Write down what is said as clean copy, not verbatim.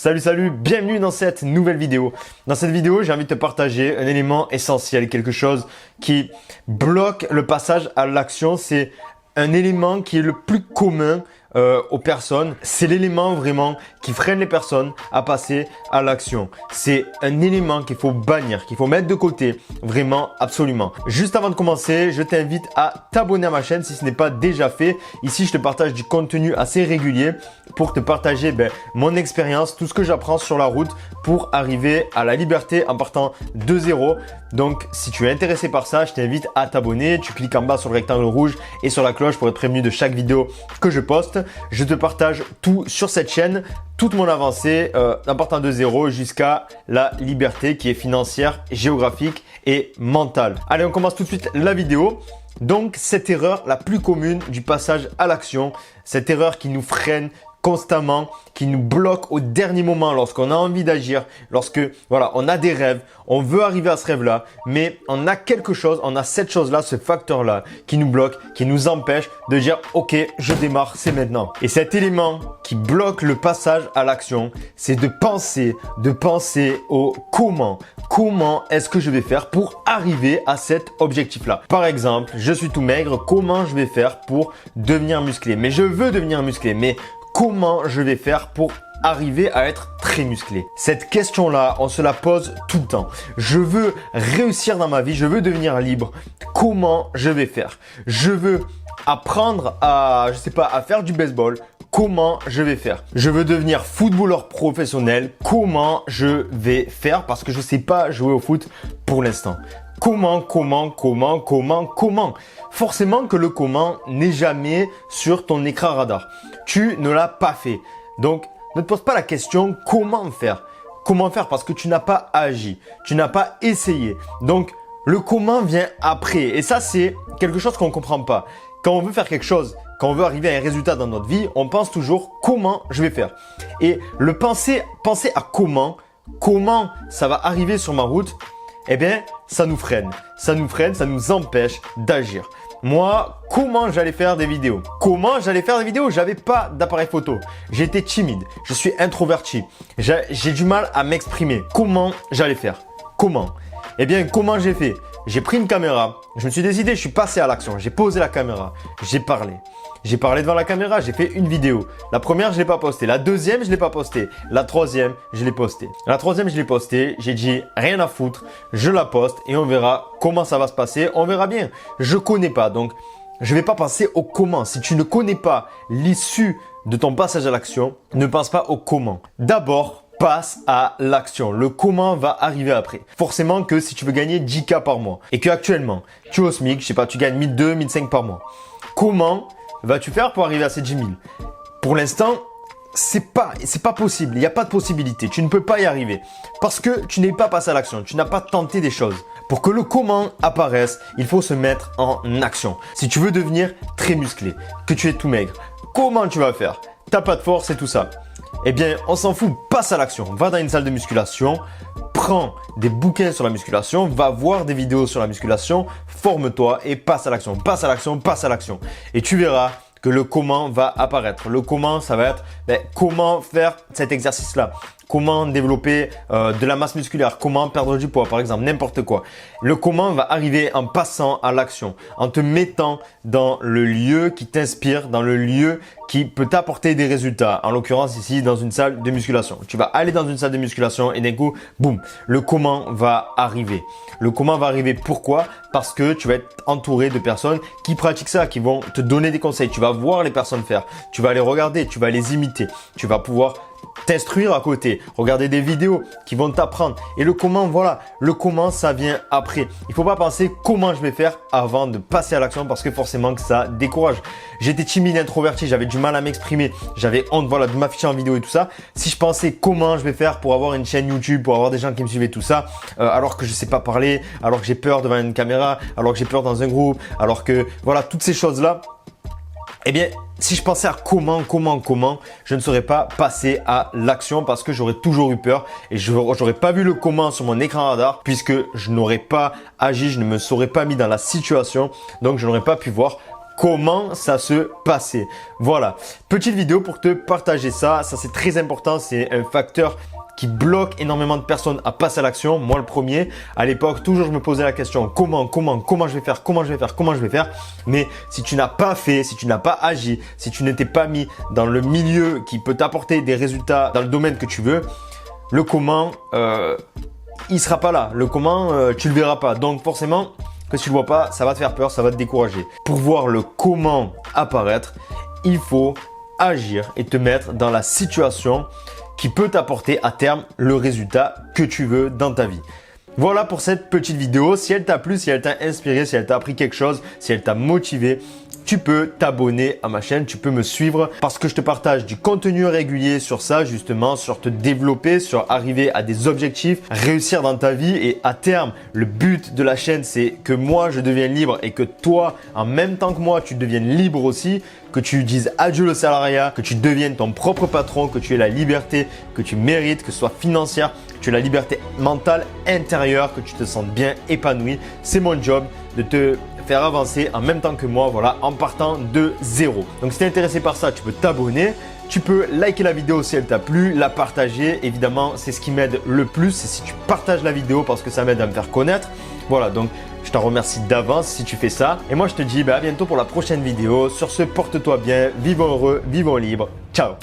Salut, bienvenue dans cette nouvelle vidéo. Dans cette vidéo, j'ai envie de te partager un élément essentiel, quelque chose qui bloque le passage à l'action. C'est un élément qui est le plus commun aux personnes. C'est l'élément vraiment qui freine les personnes à passer à l'action. C'est un élément qu'il faut bannir, qu'il faut mettre de côté, vraiment, absolument. Juste avant de commencer, je t'invite à t'abonner à ma chaîne si ce n'est pas déjà fait. Ici, je te partage du contenu assez régulier pour te partager mon expérience, tout ce que j'apprends sur la route pour arriver à la liberté en partant de zéro. Donc, si tu es intéressé par ça, je t'invite à t'abonner. Tu cliques en bas sur le rectangle rouge et sur la cloche pour être prévenu de chaque vidéo que je poste. Je te partage tout sur cette chaîne, toute mon avancée en partant de zéro jusqu'à la liberté qui est financière, géographique et mentale. Allez, on commence tout de suite la vidéo. Donc, cette erreur la plus commune du passage à l'action, cette erreur qui nous freine constamment, qui nous bloque au dernier moment lorsqu'on a envie d'agir, lorsque voilà, on a des rêves, on veut arriver à ce rêve-là, mais on a quelque chose, on a cette chose-là, ce facteur-là qui nous bloque, qui nous empêche de dire « Ok, je démarre, c'est maintenant ». Et cet élément qui bloque le passage à l'action, c'est de penser au comment. Comment est-ce que je vais faire pour arriver à cet objectif-là? Par exemple, je suis tout maigre, comment je vais faire pour devenir musclé? Mais je veux devenir musclé, mais comment je vais faire pour arriver à être très musclé? Cette question-là, on se la pose tout le temps. Je veux réussir dans ma vie, je veux devenir libre. Comment je vais faire? Je veux apprendre à faire du baseball. Comment je vais faire? Je veux devenir footballeur professionnel. Comment je vais faire? Parce que je ne sais pas jouer au foot pour l'instant. Comment? Forcément que le comment n'est jamais sur ton écran radar. Tu ne l'as pas fait. Donc, ne te pose pas la question comment faire. Comment faire parce que tu n'as pas agi. Tu n'as pas essayé. Donc, le comment vient après. Et ça, c'est quelque chose qu'on ne comprend pas. Quand on veut faire quelque chose, quand on veut arriver à un résultat dans notre vie, on pense toujours comment je vais faire. Et le penser à comment ça va arriver sur ma route, eh bien, ça nous freine. Ça nous empêche d'agir. Moi, comment j'allais faire des vidéos? J'avais pas d'appareil photo. J'étais timide. Je suis introverti. J'ai du mal à m'exprimer. Comment j'allais faire? Eh bien, comment j'ai fait? J'ai pris une caméra. Je me suis décidé, je suis passé à l'action. J'ai posé la caméra. J'ai parlé. J'ai parlé devant la caméra, j'ai fait une vidéo. La première, je l'ai pas postée. La deuxième, je l'ai pas postée. La troisième, je l'ai postée. La troisième, je l'ai postée. J'ai dit rien à foutre. Je la poste et on verra comment ça va se passer. On verra bien. Je connais pas. Donc, je vais pas passer au comment. Si tu ne connais pas l'issue de ton passage à l'action, ne pense pas au comment. D'abord, passe à l'action. Le comment va arriver après. Forcément que si tu veux gagner 10K par mois et que actuellement, tu es au SMIC, je sais pas, tu gagnes 1200, 1500 par mois. Comment vas-tu faire pour arriver à ces 10 000? Pour l'instant, c'est pas possible. Il n'y a pas de possibilité. Tu ne peux pas y arriver parce que tu n'es pas passé à l'action. Tu n'as pas tenté des choses. Pour que le comment apparaisse, il faut se mettre en action. Si tu veux devenir très musclé, que tu es tout maigre, comment tu vas faire? T'as pas de force et tout ça. Eh bien, on s'en fout. Passe à l'action. Va dans une salle de musculation. Prends des bouquins sur la musculation, va voir des vidéos sur la musculation, forme-toi et passe à l'action, passe à l'action. Et tu verras que le comment va apparaître. Le comment, ça va être comment faire cet exercice-là. Comment développer de la masse musculaire, comment perdre du poids par exemple, n'importe quoi. Le comment va arriver en passant à l'action, en te mettant dans le lieu qui t'inspire, dans le lieu qui peut t'apporter des résultats. En l'occurrence ici dans une salle de musculation. Tu vas aller dans une salle de musculation et d'un coup, boum, le comment va arriver. Le comment va arriver pourquoi? Parce que tu vas être entouré de personnes qui pratiquent ça, qui vont te donner des conseils. Tu vas voir les personnes faire, tu vas les regarder, tu vas les imiter, tu vas pouvoir t'instruire à côté, regarder des vidéos qui vont t'apprendre. Et le comment, voilà, le comment ça vient après. Il faut pas penser comment je vais faire avant de passer à l'action parce que forcément que ça décourage. J'étais timide, introverti, j'avais du mal à m'exprimer, j'avais honte voilà, de m'afficher en vidéo et tout ça. Si je pensais comment je vais faire pour avoir une chaîne YouTube, pour avoir des gens qui me suivent et tout ça, alors que je sais pas parler, alors que j'ai peur devant une caméra, alors que j'ai peur dans un groupe, alors que voilà, toutes ces choses-là, eh bien, si je pensais à comment, je ne serais pas passé à l'action parce que j'aurais toujours eu peur et je n'aurais pas vu le comment sur mon écran radar puisque je n'aurais pas agi, je ne me serais pas mis dans la situation, donc je n'aurais pas pu voir comment ça se passait. Voilà, petite vidéo pour te partager ça. Ça, c'est très important. C'est un facteur qui bloque énormément de personnes à passer à l'action. Moi, le premier, à l'époque, toujours je me posais la question comment je vais faire. Mais si tu n'as pas fait, si tu n'as pas agi, si tu n'étais pas mis dans le milieu qui peut t'apporter des résultats dans le domaine que tu veux, le comment, il sera pas là. Le comment, tu le verras pas. Donc forcément, que si tu le vois pas, ça va te faire peur, ça va te décourager. Pour voir le comment apparaître, il faut agir et te mettre dans la situation qui peut t'apporter à terme le résultat que tu veux dans ta vie. Voilà pour cette petite vidéo. Si elle t'a plu, si elle t'a inspiré, si elle t'a appris quelque chose, si elle t'a motivé, tu peux t'abonner à ma chaîne, tu peux me suivre parce que je te partage du contenu régulier sur ça justement, sur te développer, sur arriver à des objectifs, réussir dans ta vie et à terme, le but de la chaîne, c'est que moi, je devienne libre et que toi, en même temps que moi, tu deviennes libre aussi, que tu dises adieu le salariat, que tu deviennes ton propre patron, que tu aies la liberté que tu mérites, que ce soit financière, que tu aies la liberté mentale, intérieure, que tu te sentes bien épanoui. C'est mon job de te faire avancer en même temps que moi, voilà, en partant de zéro. Donc si tu es intéressé par ça, tu peux t'abonner. Tu peux liker la vidéo si elle t'a plu, la partager. Évidemment, c'est ce qui m'aide le plus. C'est si tu partages la vidéo parce que ça m'aide à me faire connaître. Voilà, donc je t'en remercie d'avance si tu fais ça. Et moi, je te dis à bientôt pour la prochaine vidéo. Sur ce, porte-toi bien, vivons heureux, vivons libres. Ciao!